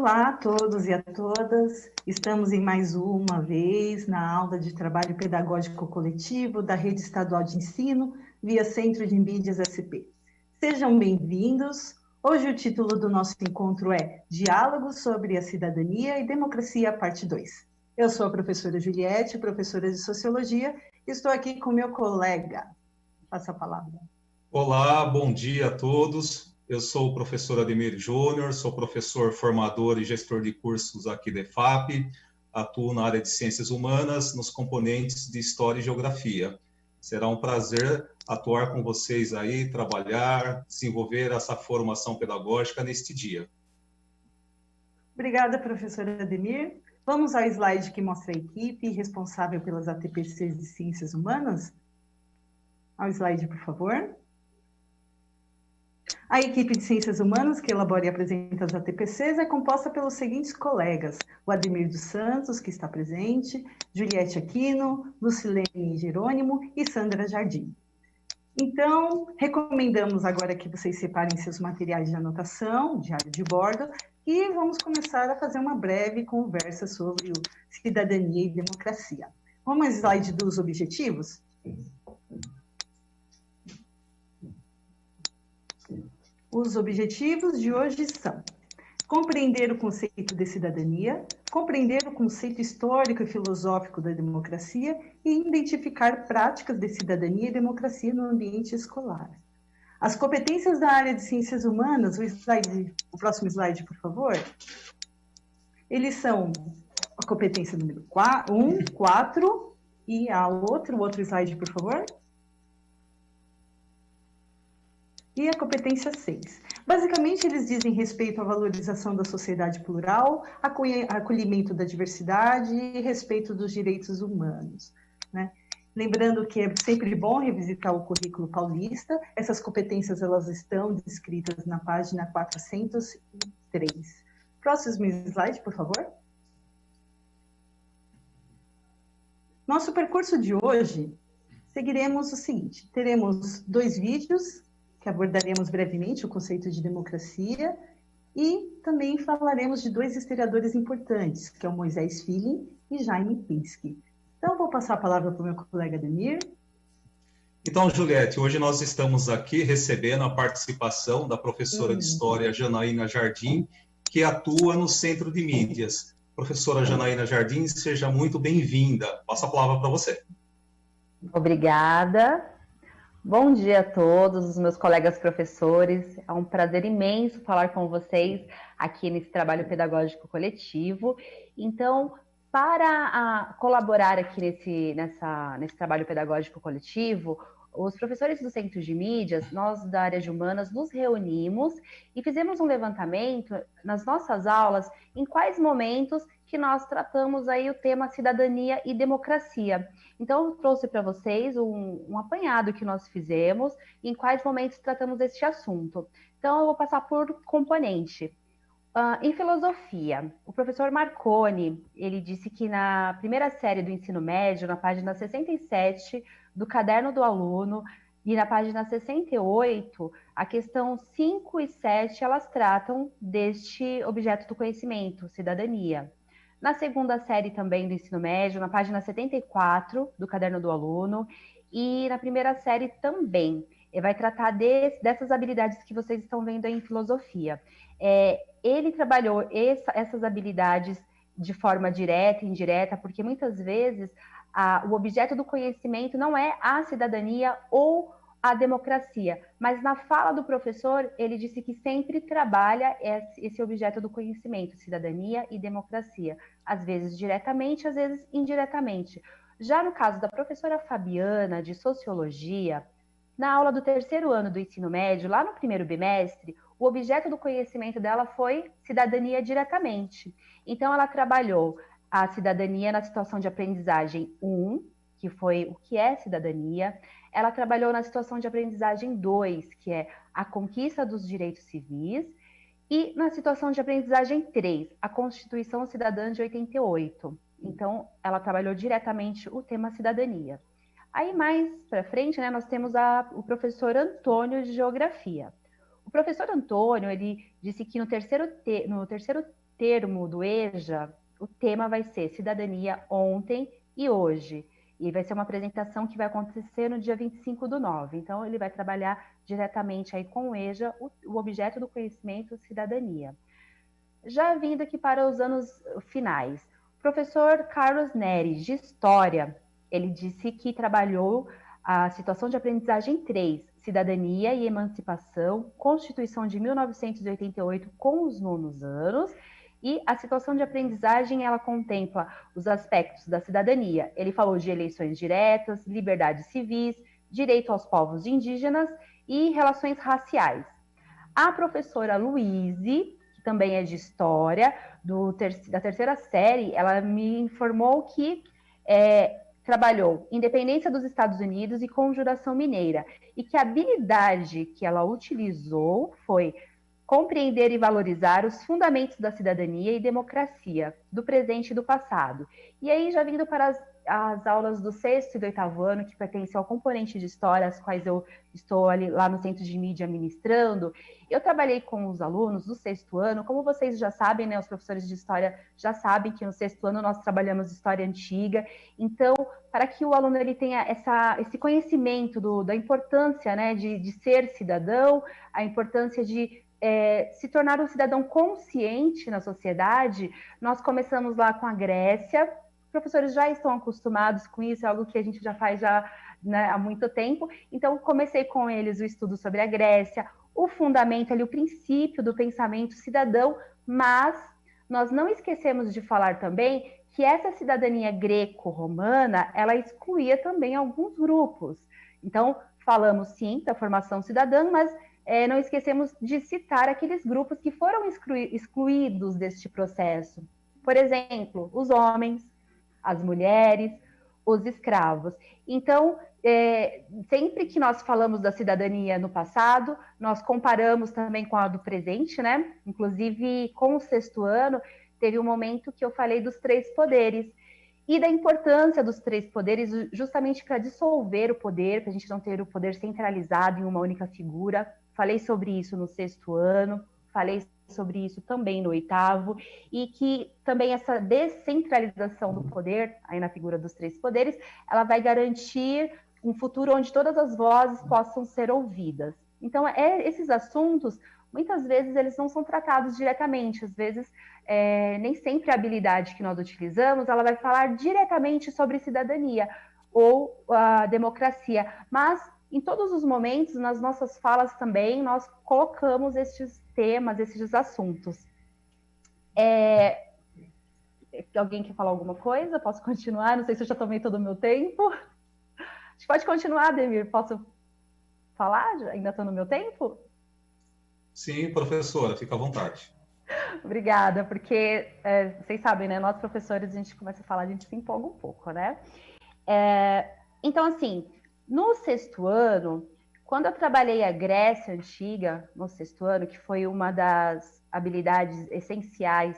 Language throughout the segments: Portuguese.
Olá a todos e a todas. Estamos em mais uma vez na aula de trabalho pedagógico coletivo da Rede Estadual de Ensino, via Centro de Mídias SP. Sejam bem-vindos. Hoje o título do nosso encontro é Diálogos sobre a Cidadania e Democracia, parte 2. Eu sou a professora Juliette, professora de Sociologia, e estou aqui com meu colega. Passa a palavra. Olá, bom dia a todos. Eu sou o professor Ademir Júnior, sou professor formador e gestor de cursos aqui da EFAP, atuo na área de Ciências Humanas, nos componentes de História e Geografia. Será um prazer atuar com vocês aí, trabalhar, desenvolver essa formação pedagógica neste dia. Obrigada, professora Ademir. Vamos ao slide que mostra a equipe responsável pelas ATPCs de Ciências Humanas? Ao slide, por favor. A equipe de Ciências Humanas, que elabora e apresenta as ATPCs, é composta pelos seguintes colegas: o Ademir dos Santos, que está presente, Juliette Aquino, Lucilene Jerônimo e Sandra Jardim. Então, recomendamos agora que vocês separem seus materiais de anotação, diário de bordo, e vamos começar a fazer uma breve conversa sobre cidadania e democracia. Vamos ao slide dos objetivos? Os objetivos de hoje são compreender o conceito de cidadania, compreender o conceito histórico e filosófico da democracia e identificar práticas de cidadania e democracia no ambiente escolar. As competências da área de ciências humanas, o próximo slide, por favor. Eles são a competência número 1, 4 e o outro slide, por favor. E a competência 6. Basicamente, eles dizem respeito à valorização da sociedade plural, acolhimento da diversidade e respeito dos direitos humanos, né? Lembrando que é sempre bom revisitar o currículo paulista. Essas competências elas estão descritas na página 403. Próximo slide, por favor. Nosso percurso de hoje, seguiremos o seguinte: teremos 2 vídeos que abordaremos brevemente o conceito de democracia, e também falaremos de 2 historiadores importantes, que é o Moisés Filho e Jaime Pinsky. Então, vou passar a palavra para o meu colega Ademir. Então, Juliette, hoje nós estamos aqui recebendo a participação da professora de História Janaína Jardim, que atua no Centro de Mídias. Professora Janaína Jardim, seja muito bem-vinda. Passo a palavra para você. Obrigada. Bom dia a todos os meus colegas professores, é um prazer imenso falar com vocês aqui nesse trabalho pedagógico coletivo. Então, para colaborar aqui nesse trabalho pedagógico coletivo, os professores do Centro de Mídias, nós da área de Humanas, nos reunimos e fizemos um levantamento nas nossas aulas em quais momentos que nós tratamos aí o tema cidadania e democracia. Então, eu trouxe para vocês um apanhado que nós fizemos, em quais momentos tratamos deste assunto. Então, eu vou passar por componente. Em filosofia, o professor Marconi, ele disse que na primeira série do ensino médio, na página 67 do caderno do aluno, e na página 68, a questão 5 e 7, elas tratam deste objeto do conhecimento, cidadania. Na segunda série também do ensino médio, na página 74 do caderno do aluno, e na primeira série também, vai tratar dessas habilidades que vocês estão vendo aí em filosofia. Ele trabalhou essas habilidades de forma direta e indireta, porque muitas vezes o objeto do conhecimento não é a cidadania ou a democracia, mas na fala do professor, ele disse que sempre trabalha esse objeto do conhecimento, cidadania e democracia, às vezes diretamente, às vezes indiretamente. Já no caso da professora Fabiana, de Sociologia, na aula do 3º ano do ensino médio, lá no 1º bimestre, o objeto do conhecimento dela foi cidadania diretamente. Então, ela trabalhou a cidadania na situação de aprendizagem 1, que foi o que é cidadania. Ela trabalhou na situação de aprendizagem 2, que é a conquista dos direitos civis, e na situação de aprendizagem 3, a Constituição Cidadã de 88. Então, ela trabalhou diretamente o tema cidadania. Aí, mais para frente, né, nós temos o professor Antônio de Geografia. O professor Antônio, ele disse que no terceiro termo do EJA, o tema vai ser Cidadania Ontem e Hoje. E vai ser uma apresentação que vai acontecer no dia 25/9. Então, ele vai trabalhar diretamente aí com o EJA, o objeto do conhecimento, cidadania. Já vindo aqui para os anos finais, o professor Carlos Neri, de História, ele disse que trabalhou a situação de aprendizagem 3, Cidadania e Emancipação, Constituição de 1988 com os nonos anos, e a situação de aprendizagem, ela contempla os aspectos da cidadania. Ele falou de eleições diretas, liberdades civis, direito aos povos indígenas e relações raciais. A professora Luíse, que também é de História, da terceira série, ela me informou que trabalhou Independência dos Estados Unidos e Conjuração Mineira, e que a habilidade que ela utilizou foi compreender e valorizar os fundamentos da cidadania e democracia, do presente e do passado. E aí, já vindo para as aulas do 6º e do 8º ano, que pertencem ao componente de História, as quais eu estou ali, lá no Centro de Mídia ministrando, eu trabalhei com os alunos do 6º ano. Como vocês já sabem, né, os professores de História já sabem que no 6º ano nós trabalhamos História Antiga. Então, para que o aluno ele tenha esse conhecimento da importância, né, de ser cidadão, a importância de se tornar um cidadão consciente na sociedade, nós começamos lá com a Grécia. Os professores já estão acostumados com isso, é algo que a gente já faz né, há muito tempo. Então, comecei com eles o estudo sobre a Grécia, o fundamento ali, o princípio do pensamento cidadão, mas nós não esquecemos de falar também que essa cidadania greco-romana, ela excluía também alguns grupos. Então, falamos sim da formação cidadã, mas não esquecemos de citar aqueles grupos que foram excluídos deste processo. Por exemplo, os homens, as mulheres, os escravos. Então, sempre que nós falamos da cidadania no passado, nós comparamos também com a do presente, né? Inclusive, com o 6º ano, teve um momento que eu falei dos 3 poderes e da importância dos 3 poderes, justamente para dissolver o poder, para a gente não ter o poder centralizado em uma única figura. Falei sobre isso no 6º ano, falei sobre isso também no 8º, e que também essa descentralização do poder, aí na figura dos 3 poderes, ela vai garantir um futuro onde todas as vozes possam ser ouvidas. Então, esses assuntos, muitas vezes, eles não são tratados diretamente, às vezes, nem sempre a habilidade que nós utilizamos, ela vai falar diretamente sobre cidadania ou a democracia, mas em todos os momentos, nas nossas falas também, nós colocamos estes temas, esses assuntos. Alguém quer falar alguma coisa? Posso continuar? Não sei se eu já tomei todo o meu tempo. A gente pode continuar, Ademir. Posso falar? Ainda estou no meu tempo? Sim, professora, fica à vontade. Obrigada, porque vocês sabem, né? Nós, professores, a gente começa a falar, a gente se empolga um pouco, né? Então, assim, no 6º ano, quando eu trabalhei a Grécia Antiga, no 6º ano, que foi uma das habilidades essenciais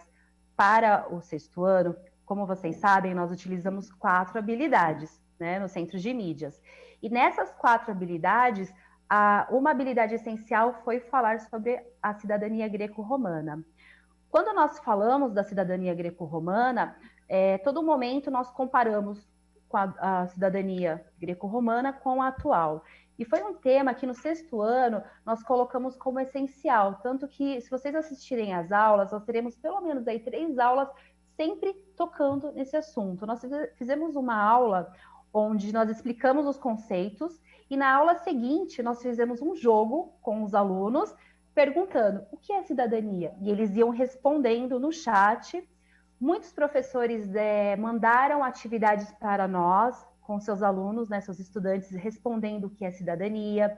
para o 6º ano, como vocês sabem, nós utilizamos 4 habilidades, né, no Centro de Mídias. E nessas 4 habilidades, uma habilidade essencial foi falar sobre a cidadania greco-romana. Quando nós falamos da cidadania greco-romana, todo momento nós comparamos com a cidadania greco-romana com a atual. E foi um tema que no 6º ano nós colocamos como essencial, tanto que se vocês assistirem às aulas, nós teremos pelo menos aí 3 aulas sempre tocando nesse assunto. Nós fizemos uma aula onde nós explicamos os conceitos e na aula seguinte nós fizemos um jogo com os alunos perguntando o que é cidadania? E eles iam respondendo no chat. Muitos professores mandaram atividades para nós, com seus alunos, né, seus estudantes, respondendo o que é cidadania,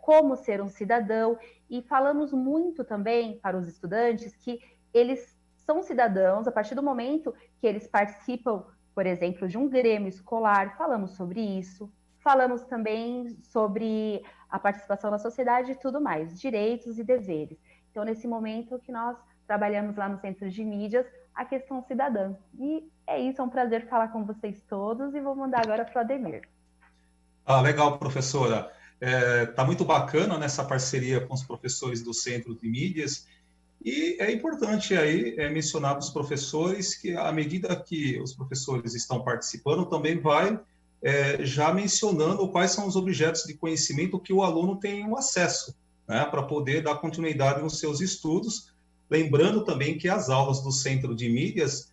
como ser um cidadão, e falamos muito também para os estudantes que eles são cidadãos a partir do momento que eles participam, por exemplo, de um grêmio escolar. Falamos sobre isso, falamos também sobre a participação na sociedade e tudo mais, direitos e deveres. Então, nesse momento que nós trabalhamos lá no Centro de Mídias, a questão cidadã. E é isso, é um prazer falar com vocês todos, e vou mandar agora para o Ademir. Legal, professora. Tá muito bacana nessa parceria com os professores do Centro de Mídias, E é importante aí mencionar para os professores que, à medida que os professores estão participando, também vai já mencionando quais são os objetos de conhecimento que o aluno tem o acesso, né, para poder dar continuidade nos seus estudos. Lembrando também que as aulas do Centro de Mídias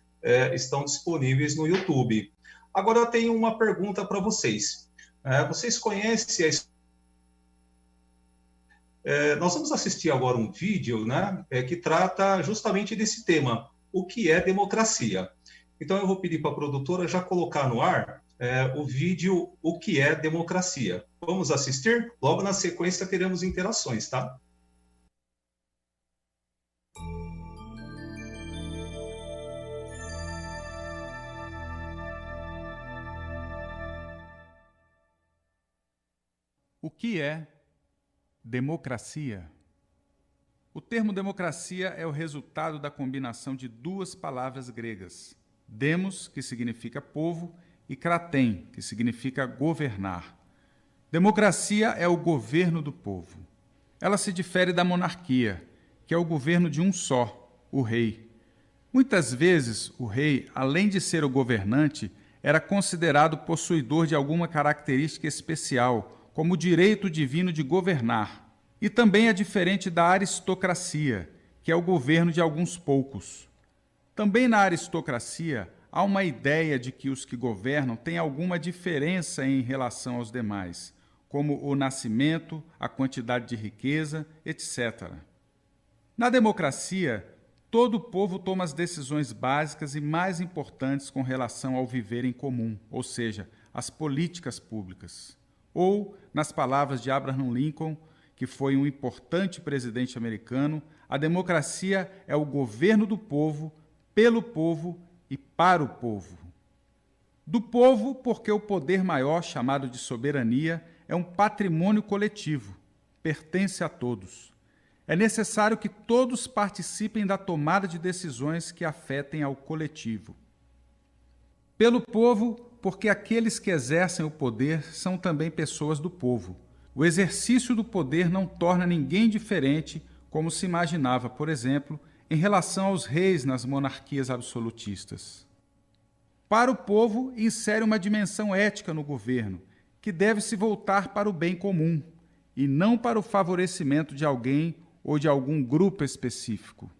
estão disponíveis no YouTube. Agora, eu tenho uma pergunta para vocês. Vocês conhecem nós vamos assistir agora um vídeo, né, que trata justamente desse tema, o que é democracia. Então, eu vou pedir para a produtora já colocar no ar o vídeo O que é democracia. Vamos assistir? Logo na sequência teremos interações, tá? O que é democracia? O termo democracia é o resultado da combinação de duas palavras gregas, demos, que significa povo, e kraten, que significa governar. Democracia é o governo do povo. Ela se difere da monarquia, que é o governo de um só, o rei. Muitas vezes, o rei, além de ser o governante, era considerado possuidor de alguma característica especial, como o direito divino de governar. E também é diferente da aristocracia, que é o governo de alguns poucos. Também na aristocracia, há uma ideia de que os que governam têm alguma diferença em relação aos demais, como o nascimento, a quantidade de riqueza, etc. Na democracia, todo o povo toma as decisões básicas e mais importantes com relação ao viver em comum, ou seja, as políticas públicas. Ou, nas palavras de Abraham Lincoln, que foi um importante presidente americano, a democracia é o governo do povo, pelo povo e para o povo. Do povo, porque o poder maior, chamado de soberania, é um patrimônio coletivo, pertence a todos. É necessário que todos participem da tomada de decisões que afetem ao coletivo. Pelo povo, porque aqueles que exercem o poder são também pessoas do povo. O exercício do poder não torna ninguém diferente, como se imaginava, por exemplo, em relação aos reis nas monarquias absolutistas. Para o povo, insere uma dimensão ética no governo, que deve se voltar para o bem comum, e não para o favorecimento de alguém ou de algum grupo específico.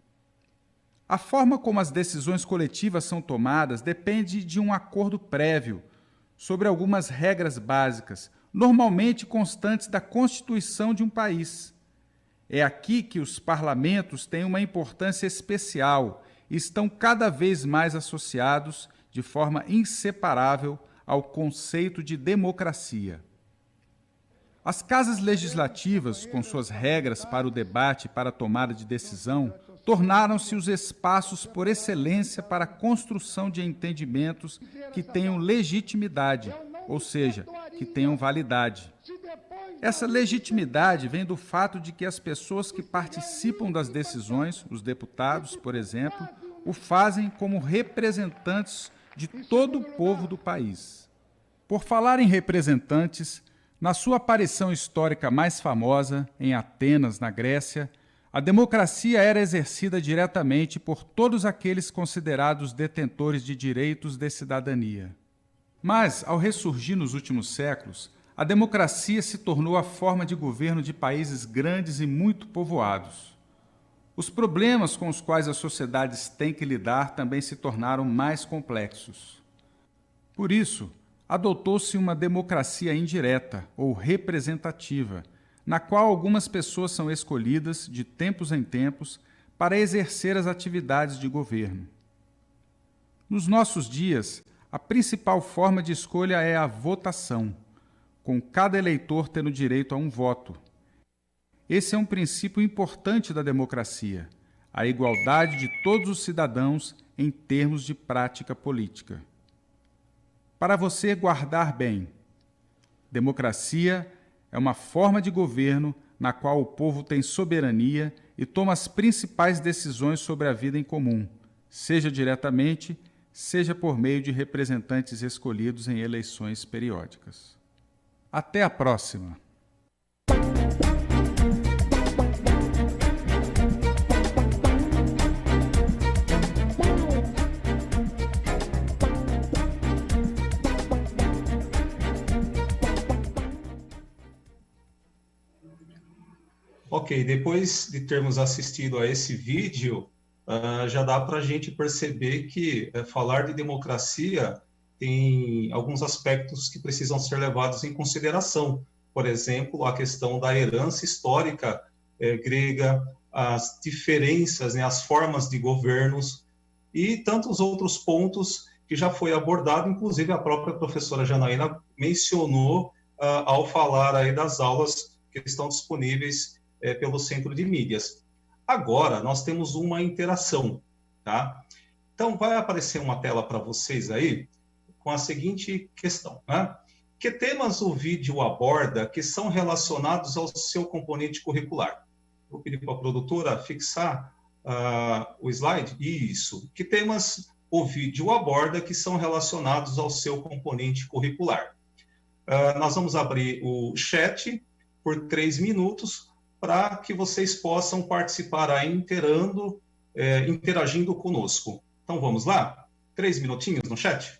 A forma como as decisões coletivas são tomadas depende de um acordo prévio sobre algumas regras básicas, normalmente constantes da Constituição de um país. É aqui que os parlamentos têm uma importância especial e estão cada vez mais associados de forma inseparável ao conceito de democracia. As casas legislativas, com suas regras para o debate e para a tomada de decisão, tornaram-se os espaços por excelência para a construção de entendimentos que tenham legitimidade, ou seja, que tenham validade. Essa legitimidade vem do fato de que as pessoas que participam das decisões, os deputados, por exemplo, o fazem como representantes de todo o povo do país. Por falar em representantes, na sua aparição histórica mais famosa, em Atenas, na Grécia, a democracia era exercida diretamente por todos aqueles considerados detentores de direitos de cidadania. Mas, ao ressurgir nos últimos séculos, a democracia se tornou a forma de governo de países grandes e muito povoados. Os problemas com os quais as sociedades têm que lidar também se tornaram mais complexos. Por isso, adotou-se uma democracia indireta ou representativa, na qual algumas pessoas são escolhidas, de tempos em tempos, para exercer as atividades de governo. Nos nossos dias, a principal forma de escolha é a votação, com cada eleitor tendo direito a um voto. Esse é um princípio importante da democracia, a igualdade de todos os cidadãos em termos de prática política. Para você guardar bem, democracia é uma forma de governo na qual o povo tem soberania e toma as principais decisões sobre a vida em comum, seja diretamente, seja por meio de representantes escolhidos em eleições periódicas. Até a próxima! Ok, depois de termos assistido a esse vídeo, já dá para a gente perceber que falar de democracia tem alguns aspectos que precisam ser levados em consideração. Por exemplo, a questão da herança histórica grega, as diferenças, né, as formas de governos e tantos outros pontos que já foi abordado, inclusive a própria professora Janaína mencionou ao falar aí das aulas que estão disponíveis pelo Centro de Mídias. Agora, nós temos uma interação, tá? Então, vai aparecer uma tela para vocês aí com a seguinte questão, né? Que temas o vídeo aborda que são relacionados ao seu componente curricular? Vou pedir para a produtora fixar o slide. Isso. Que temas o vídeo aborda que são relacionados ao seu componente curricular? Nós vamos abrir o chat por 3 minutos para que vocês possam participar aí interagindo conosco. Então, vamos lá? 3 minutinhos no chat?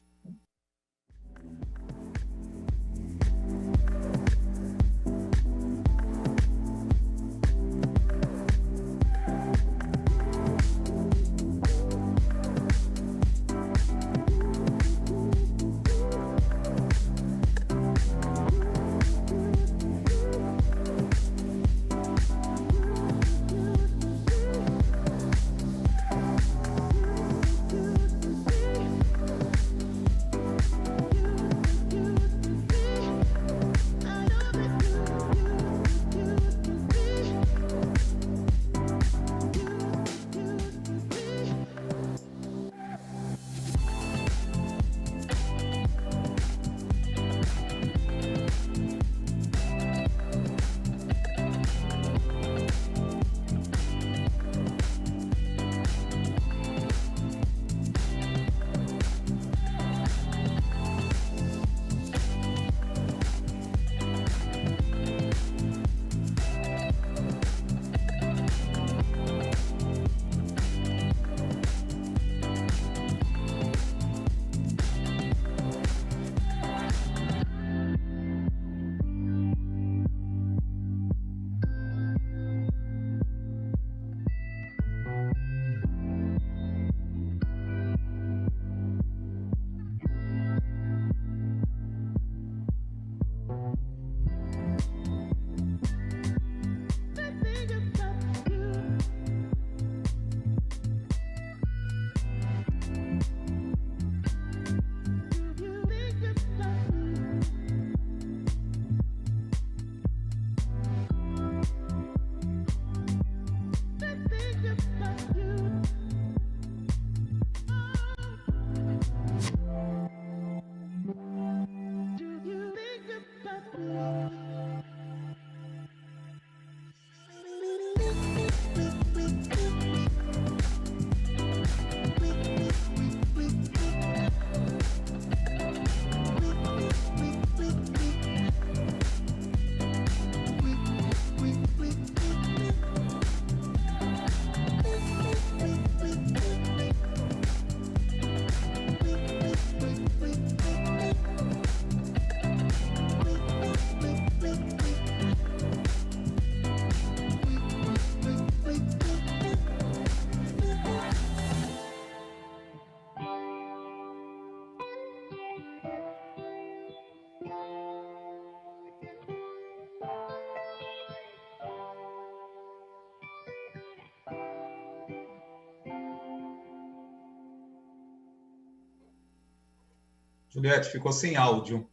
Juliette, ficou sem áudio.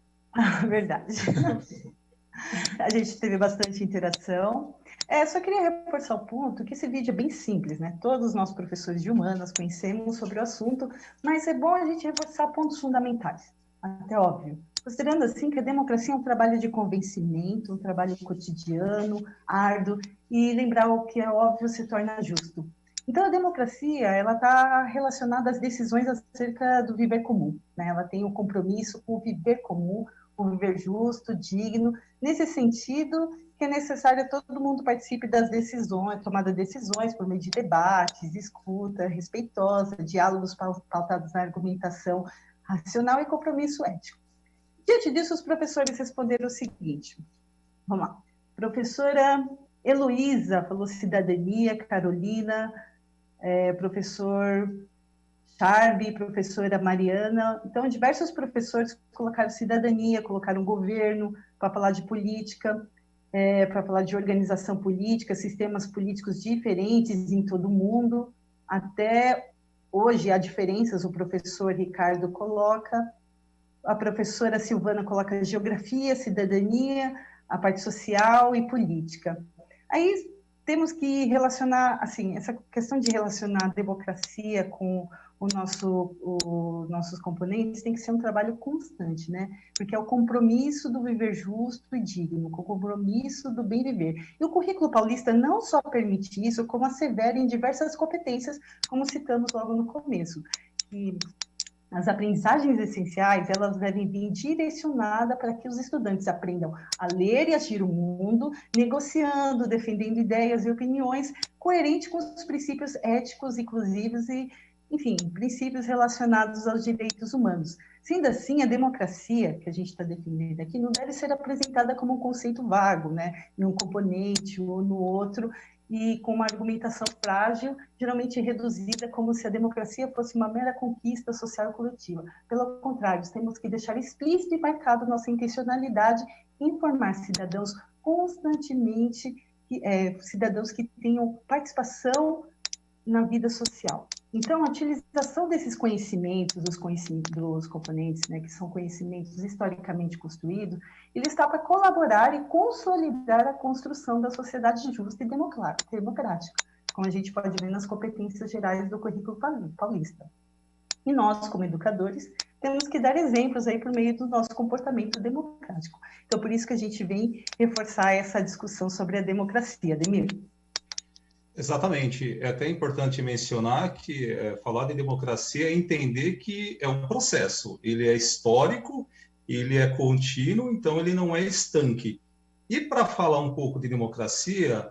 Verdade. A gente teve bastante interação. Só queria reforçar o ponto que esse vídeo é bem simples, né? Todos nós professores de humanas conhecemos sobre o assunto, mas é bom a gente reforçar pontos fundamentais, até óbvio. Considerando assim que a democracia é um trabalho de convencimento, um trabalho cotidiano, árduo, e lembrar o que é óbvio se torna justo. Então, a democracia, ela está relacionada às decisões acerca do viver comum, né? Ela tem um compromisso com o viver comum, o viver justo, digno. Nesse sentido, que é necessário que todo mundo participe das decisões, tomada de decisões por meio de debates, escuta respeitosa, diálogos pautados na argumentação racional e compromisso ético. Diante disso, os professores responderam o seguinte. Vamos lá. Professora Heloísa falou cidadania, Carolina, professor Charby, professora Mariana. Então, diversos professores colocaram cidadania, colocaram governo para falar de política, para falar de organização política, sistemas políticos diferentes em todo o mundo. Até hoje há diferenças, o professor Ricardo coloca, a professora Silvana coloca geografia, cidadania, a parte social e política. Aí temos que relacionar, assim, essa questão de relacionar a democracia com os nossos componentes tem que ser um trabalho constante, né? Porque é o compromisso do viver justo e digno, o compromisso do bem viver. E o currículo paulista não só permite isso, como assevera em diversas competências, como citamos logo no começo. E as aprendizagens essenciais, elas devem vir direcionadas para que os estudantes aprendam a ler e agir o mundo, negociando, defendendo ideias e opiniões, coerente com os princípios éticos, inclusivos e, enfim, princípios relacionados aos direitos humanos. Sendo assim, a democracia, que a gente está defendendo aqui, não deve ser apresentada como um conceito vago, né, num componente ou no outro, e com uma argumentação frágil, geralmente reduzida, como se a democracia fosse uma mera conquista social e coletiva. Pelo contrário, temos que deixar explícito e marcado nossa intencionalidade em informar cidadãos constantemente, cidadãos que tenham participação na vida social. Então, a utilização desses conhecimentos, dos componentes, né, que são conhecimentos historicamente construídos, ele está para colaborar e consolidar a construção da sociedade justa e democrática, como a gente pode ver nas competências gerais do currículo paulista. E nós, como educadores, temos que dar exemplos aí por meio do nosso comportamento democrático. Então, por isso que a gente vem reforçar essa discussão sobre a democracia, Ademir. Exatamente. É até importante mencionar que falar de democracia é entender que é um processo. Ele é histórico, ele é contínuo, então ele não é estanque. E para falar um pouco de democracia,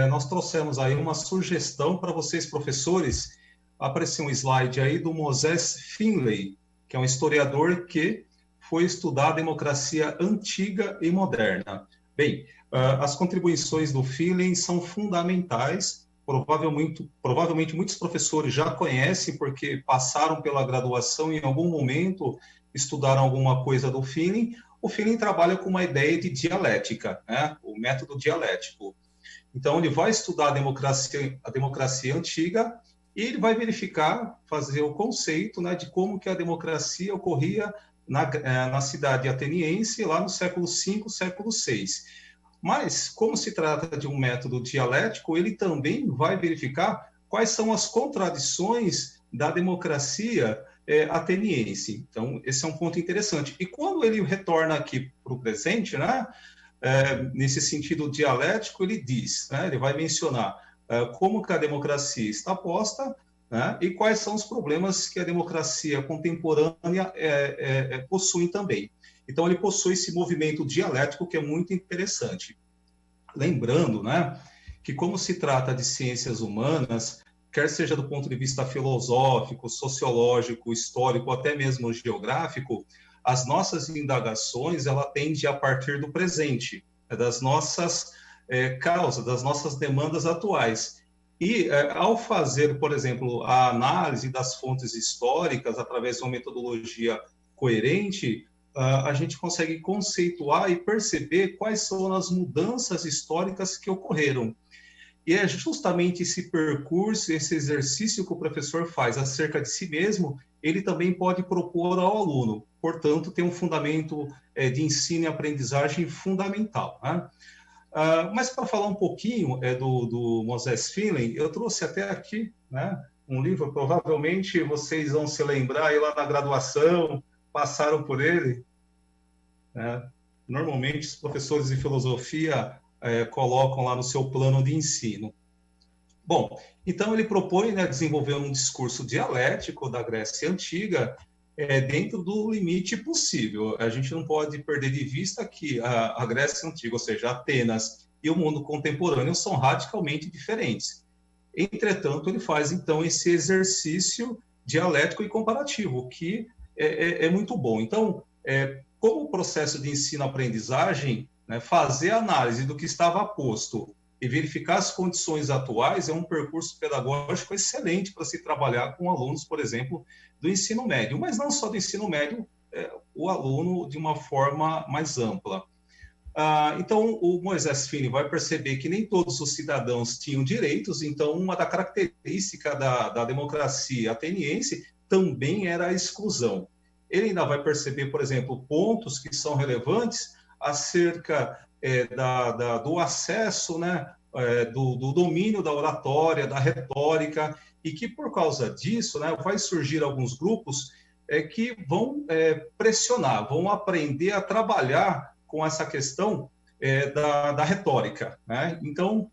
nós trouxemos aí uma sugestão para vocês, professores. Apareceu um slide aí do Moses Finley, que é um historiador que foi estudar a democracia antiga e moderna. Bem, as contribuições do Finley são fundamentais, provavelmente muitos professores já conhecem, porque passaram pela graduação e em algum momento estudaram alguma coisa do Finley. O Finley trabalha com uma ideia de dialética, né? O método dialético. Então, ele vai estudar a democracia antiga e ele vai verificar, fazer o conceito, né, de como que a democracia ocorria na cidade ateniense, lá no século V, século VI. Mas, como se trata de um método dialético, ele também vai verificar quais são as contradições da democracia ateniense. Então, esse é um ponto interessante. E quando ele retorna aqui para o presente, né, nesse sentido dialético, ele diz, né, ele vai mencionar como que a democracia está posta, né, e quais são os problemas que a democracia contemporânea possui também. Então, ele possui esse movimento dialético que é muito interessante. Lembrando, né, que como se trata de ciências humanas, quer seja do ponto de vista filosófico, sociológico, histórico, até mesmo geográfico, as nossas indagações, ela tende a partir do presente, das nossas causas, das nossas demandas atuais. E, ao fazer, por exemplo, a análise das fontes históricas através de uma metodologia coerente, a gente consegue conceituar e perceber quais são as mudanças históricas que ocorreram. E é justamente esse percurso, esse exercício que o professor faz acerca de si mesmo, ele também pode propor ao aluno. Portanto, tem um fundamento de ensino e aprendizagem fundamental, né? Mas para falar um pouquinho do Moses Finley, eu trouxe até aqui, né, um livro, provavelmente vocês vão se lembrar, aí lá na graduação, passaram por ele. Normalmente, os professores de filosofia colocam lá no seu plano de ensino. Bom, então ele propõe, né, desenvolver um discurso dialético da Grécia Antiga dentro do limite possível. A gente não pode perder de vista que a Grécia Antiga, ou seja, Atenas e o mundo contemporâneo são radicalmente diferentes. Entretanto, ele faz, então, esse exercício dialético e comparativo, que é muito bom. Então, como o processo de ensino-aprendizagem, né, fazer análise do que estava posto e verificar as condições atuais é um percurso pedagógico excelente para se trabalhar com alunos, por exemplo, do ensino médio, mas não só do ensino médio, o aluno de uma forma mais ampla. Então, o Moisés Fini vai perceber que nem todos os cidadãos tinham direitos, então uma da característica da democracia ateniense também era a exclusão. Ele ainda vai perceber, por exemplo, pontos que são relevantes acerca do acesso, né, do domínio da oratória, da retórica, e que por causa disso, né, vai surgir alguns grupos que vão pressionar, vão aprender a trabalhar com essa questão da retórica, né? Então,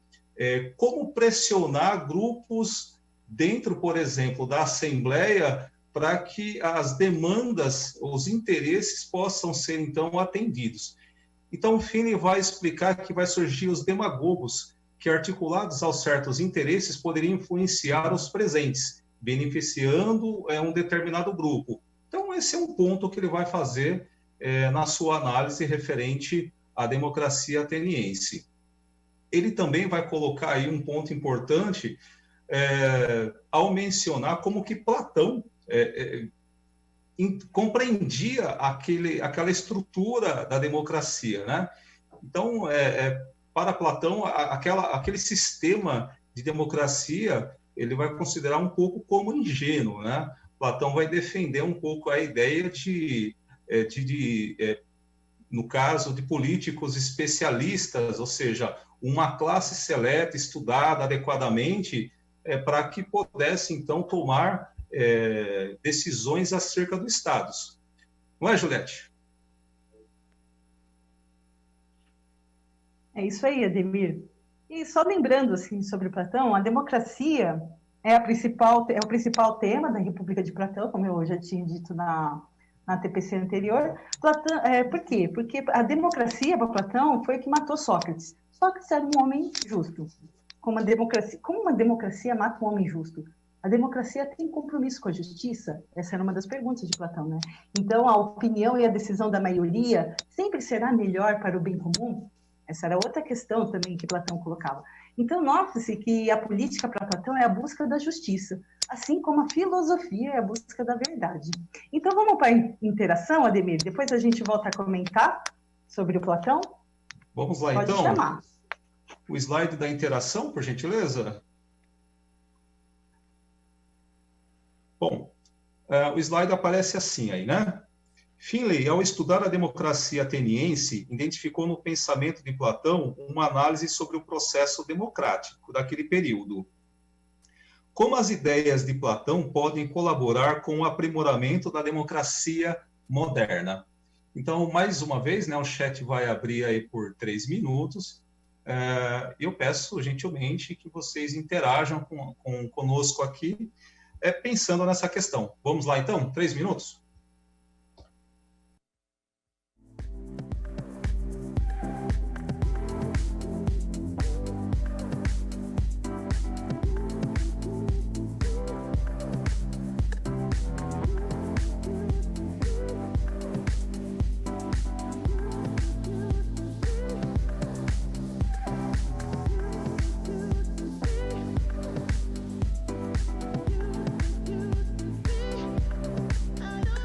como pressionar grupos dentro, por exemplo, da Assembleia para que as demandas, os interesses possam ser, então, atendidos. Então, o Fini vai explicar que vai surgir os demagogos, que articulados aos certos interesses poderiam influenciar os presentes, beneficiando um determinado grupo. Então, esse é um ponto que ele vai fazer na sua análise referente à democracia ateniense. Ele também vai colocar aí um ponto importante ao mencionar como que Platão compreendia aquela estrutura da democracia, né? Então, para Platão, aquele sistema de democracia, ele vai considerar um pouco como ingênuo, né? Platão vai defender um pouco a ideia no caso de políticos especialistas, ou seja, uma classe seleta, estudada adequadamente, para que pudesse, então, tomar decisões acerca do Estado. Não é, Juliette? É isso aí, Ademir. E só lembrando assim, sobre Platão, a democracia é o principal tema da República de Platão, como eu já tinha dito na TPC anterior. Platão, por quê? Porque a democracia para Platão foi o que matou Sócrates. Sócrates era um homem justo. Como uma democracia mata um homem justo? A democracia tem compromisso com a justiça? Essa era uma das perguntas de Platão, né? Então, a opinião e a decisão da maioria sempre será melhor para o bem comum? Essa era outra questão também que Platão colocava. Então, nota-se que a política para Platão é a busca da justiça, assim como a filosofia é a busca da verdade. Então, vamos para a interação, Ademir? Depois a gente volta a comentar sobre o Platão? Vamos lá, Pode então. chamar. O slide da interação, por gentileza. Bom, o slide aparece assim aí, né? Finlay, ao estudar a democracia ateniense, identificou no pensamento de Platão uma análise sobre o processo democrático daquele período. Como as ideias de Platão podem colaborar com o aprimoramento da democracia moderna? Então, mais uma vez, né, o chat vai abrir aí por 3 minutos. Eu peço gentilmente que vocês interajam conosco aqui, pensando nessa questão. Vamos lá, então? 3 minutos? I know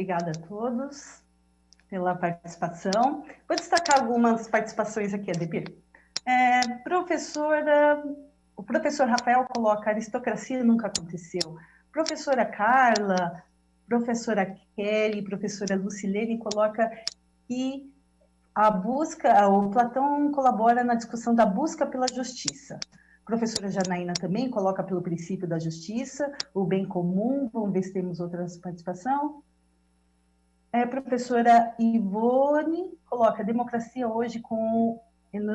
obrigada a todos pela participação. Vou destacar algumas participações aqui, Ademir. O professor Rafael coloca: aristocracia nunca aconteceu. Professora Carla, professora Kelly, professora Lucilene coloca que o Platão colabora na discussão da busca pela justiça. Professora Janaína também coloca pelo princípio da justiça, o bem comum. Vamos ver se temos outras participação. Professora Ivone coloca: democracia hoje com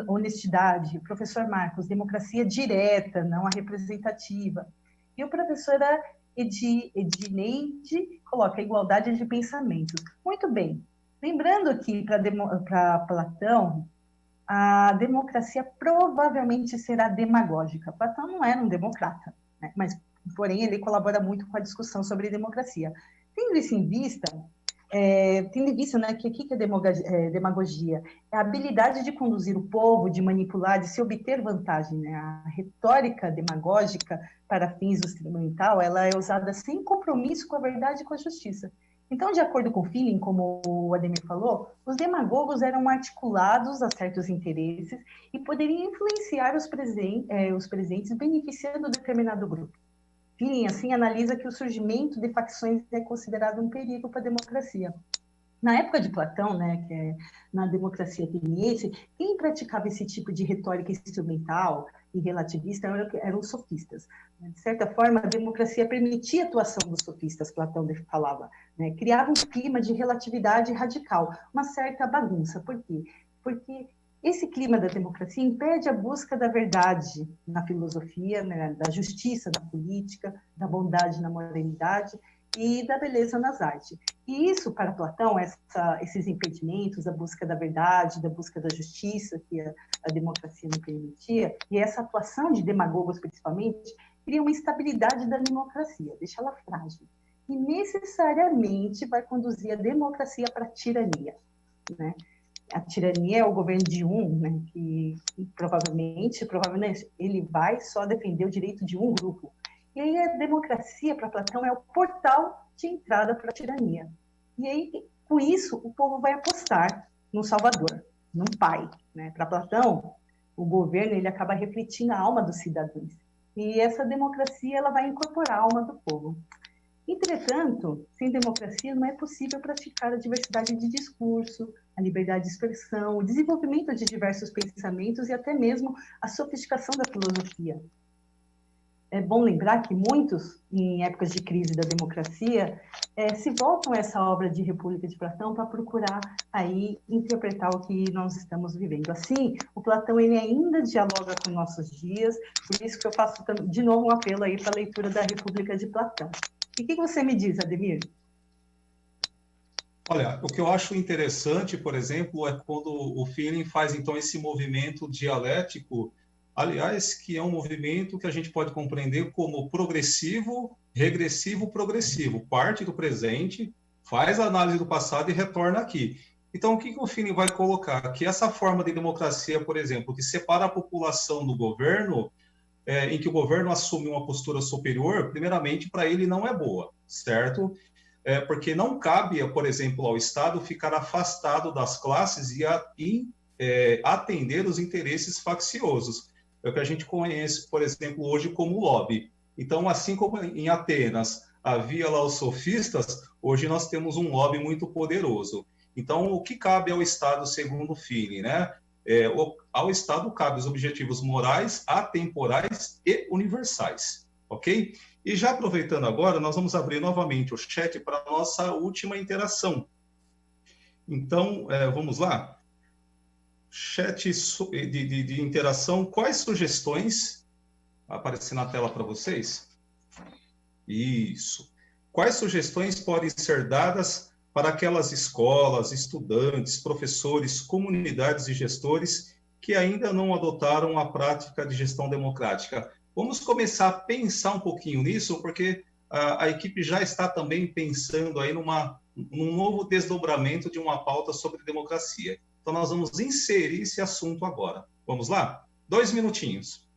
honestidade. Professor Marcos: democracia direta, não a representativa. E o professora Edineide coloca: igualdade de pensamentos. Muito bem. Lembrando que para Platão, a democracia provavelmente será demagógica. Platão não era um democrata, né? Mas, porém, ele colabora muito com a discussão sobre democracia. Tendo isso em vista, né, que o que é demagogia? É a habilidade de conduzir o povo, de manipular, de se obter vantagem, né? A retórica demagógica para fins instrumental, ela é usada sem compromisso com a verdade e com a justiça. Então, de acordo com Feeling, como o Ademir falou, os demagogos eram articulados a certos interesses e poderiam influenciar os presentes, beneficiando determinado grupo. Feeling, assim, analisa que o surgimento de facções é considerado um perigo para a democracia. Na época de Platão, né, que é na democracia ateniense, quem praticava esse tipo de retórica instrumental e relativista eram os sofistas. De certa forma, a democracia permitia a atuação dos sofistas, Platão falava, né? Criava um clima de relatividade radical, uma certa bagunça. Por quê? Porque esse clima da democracia impede a busca da verdade na filosofia, né, da justiça na política, da bondade na moralidade e da beleza nas artes. E isso, para Platão, esses impedimentos, a busca da verdade, da busca da justiça, que a democracia não permitia, e essa atuação de demagogos, principalmente, cria uma instabilidade da democracia, deixa ela frágil. E necessariamente vai conduzir a democracia para a tirania, né? A tirania é o governo de um, né, que provavelmente ele vai só defender o direito de um grupo. E aí a democracia, para Platão, é o portal de entrada para a tirania. E aí, com isso, o povo vai apostar no Salvador, num pai, né? Para Platão, o governo ele acaba refletindo a alma dos cidadãos. E essa democracia ela vai incorporar a alma do povo. Entretanto, sem democracia não é possível praticar a diversidade de discurso, a liberdade de expressão, o desenvolvimento de diversos pensamentos e até mesmo a sofisticação da filosofia. É bom lembrar que muitos, em épocas de crise da democracia, se voltam a essa obra de República de Platão para procurar aí interpretar o que nós estamos vivendo. Assim, o Platão ele ainda dialoga com nossos dias, por isso que eu faço de novo um apelo aí para a leitura da República de Platão. E o que você me diz, Ademir? Olha, o que eu acho interessante, por exemplo, é quando o Feeling faz, então, esse movimento dialético, aliás, que é um movimento que a gente pode compreender como progressivo, regressivo, progressivo. Parte do presente, faz a análise do passado e retorna aqui. Então, o que o Feeling vai colocar? Que essa forma de democracia, por exemplo, que separa a população do governo, em que o governo assume uma postura superior, primeiramente, para ele não é boa, certo? Porque não cabe, por exemplo, ao Estado ficar afastado das classes e atender os interesses facciosos. É o que a gente conhece, por exemplo, hoje como lobby. Então, assim como em Atenas havia lá os sofistas, hoje nós temos um lobby muito poderoso. Então, o que cabe ao Estado, segundo Feeling, né? Ao Estado cabe os objetivos morais, atemporais e universais, ok? E já aproveitando agora, nós vamos abrir novamente o chat para a nossa última interação. Então, vamos lá? Chat de interação, quais sugestões... Vai aparecer na tela para vocês? Isso. Quais sugestões podem ser dadas para aquelas escolas, estudantes, professores, comunidades e gestores que ainda não adotaram a prática de gestão democrática? Vamos começar a pensar um pouquinho nisso, porque a equipe já está também pensando aí num novo desdobramento de uma pauta sobre democracia. Então, nós vamos inserir esse assunto agora. Vamos lá? 2 minutinhos.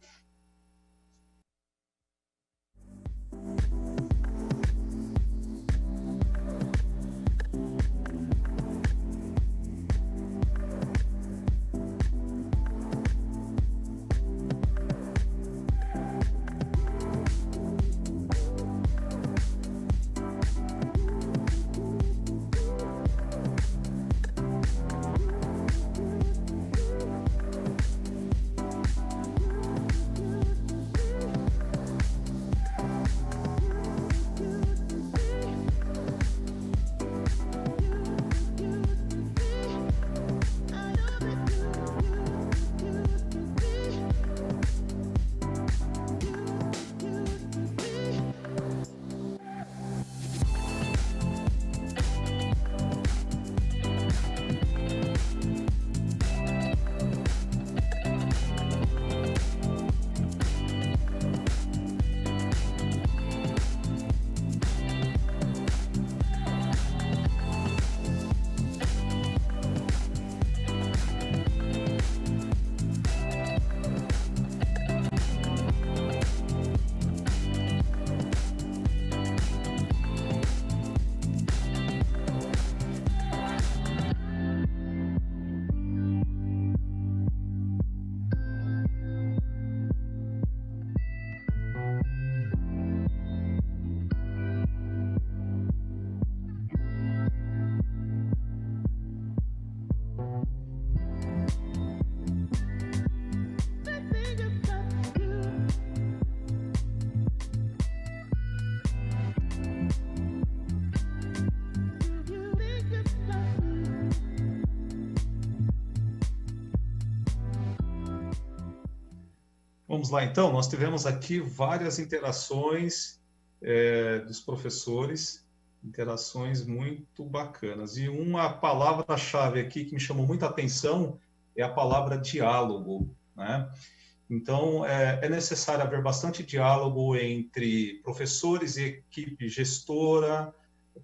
Vamos lá, então. Nós tivemos aqui várias interações dos professores, interações muito bacanas. E uma palavra-chave aqui que me chamou muita atenção é a palavra diálogo, né? Então, é necessário haver bastante diálogo entre professores e equipe gestora,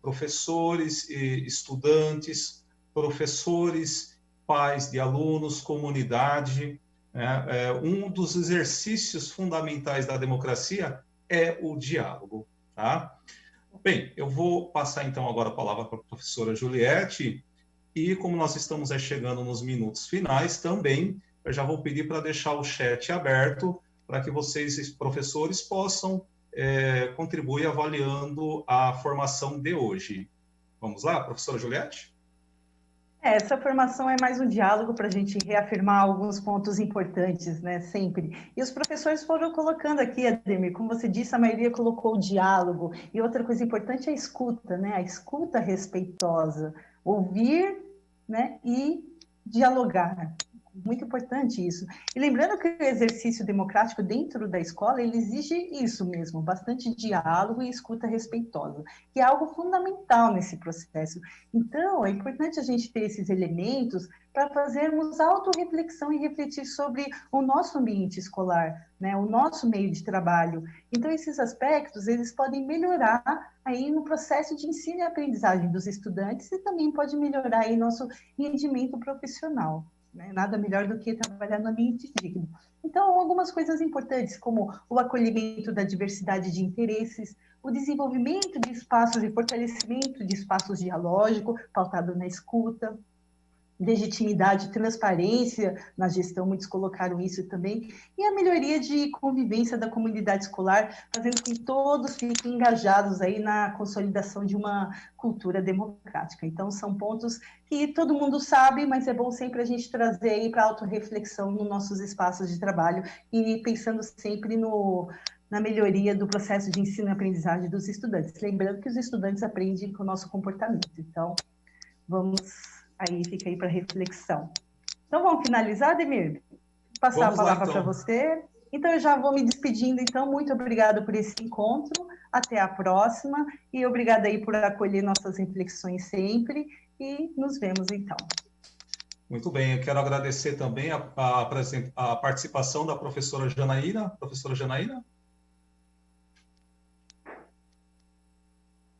professores e estudantes, professores, pais de alunos, comunidade. Um dos exercícios fundamentais da democracia é o diálogo, tá? Bem, eu vou passar então agora a palavra para a professora Juliette, e como nós estamos chegando nos minutos finais também, eu já vou pedir para deixar o chat aberto para que vocês, professores, possam contribuir avaliando a formação de hoje. Vamos lá, professora Juliette? Essa formação é mais um diálogo para a gente reafirmar alguns pontos importantes, né, sempre. E os professores foram colocando aqui, Ademir, como você disse, a maioria colocou o diálogo. E outra coisa importante é a escuta, né, a escuta respeitosa, ouvir, né, e dialogar. Muito importante isso. E lembrando que o exercício democrático dentro da escola, ele exige isso mesmo, bastante diálogo e escuta respeitosa, que é algo fundamental nesse processo. Então, é importante a gente ter esses elementos para fazermos autorreflexão e refletir sobre o nosso ambiente escolar, né, o nosso meio de trabalho. Então, esses aspectos, eles podem melhorar aí no processo de ensino e aprendizagem dos estudantes e também pode melhorar aí nosso rendimento profissional. Né? Nada melhor do que trabalhar no ambiente digno. Então, algumas coisas importantes, como o acolhimento da diversidade de interesses, o desenvolvimento de espaços e fortalecimento de espaços dialógicos, pautado na escuta, legitimidade, transparência na gestão, muitos colocaram isso também, e a melhoria de convivência da comunidade escolar, fazendo com que todos fiquem engajados aí na consolidação de uma cultura democrática. Então, são pontos que todo mundo sabe, mas é bom sempre a gente trazer aí para autorreflexão nos nossos espaços de trabalho e pensando sempre na melhoria do processo de ensino e aprendizagem dos estudantes. Lembrando que os estudantes aprendem com o nosso comportamento. Então, aí fica aí para reflexão. Então, vamos finalizar, Ademir? Passar a palavra para você. Então, eu já vou me despedindo. Então, muito obrigada por esse encontro. Até a próxima. E obrigada aí por acolher nossas reflexões sempre. E nos vemos, então. Muito bem. Eu quero agradecer também a participação da professora Janaína. Professora Janaína?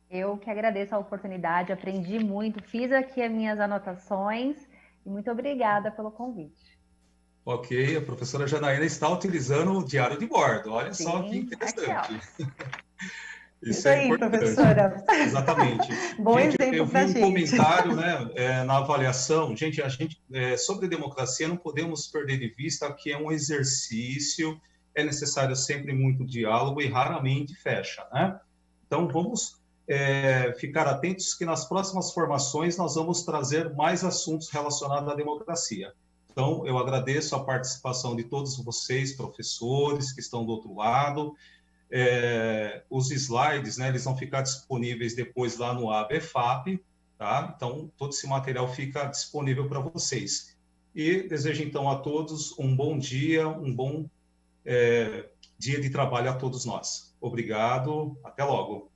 Eu que agradeço a oportunidade, aprendi muito, fiz aqui as minhas anotações e muito obrigada pelo convite. Ok, a professora Janaína está utilizando o diário de bordo. Olha Sim, só que interessante. Aqui, Isso é aí, importante. Professora. Exatamente. Bom gente, exemplo eu vi pra um gente. comentário, né, na avaliação. Gente, sobre democracia não podemos perder de vista que é um exercício, é necessário sempre muito diálogo e raramente fecha, né? Então, vamos ficar atentos que nas próximas formações nós vamos trazer mais assuntos relacionados à democracia. Então, eu agradeço a participação de todos vocês, professores que estão do outro lado. Os slides, né, eles vão ficar disponíveis depois lá no ABFAP, tá? Então, todo esse material fica disponível para vocês. E desejo, então, a todos um bom dia, um bom dia de trabalho a todos nós. Obrigado, até logo.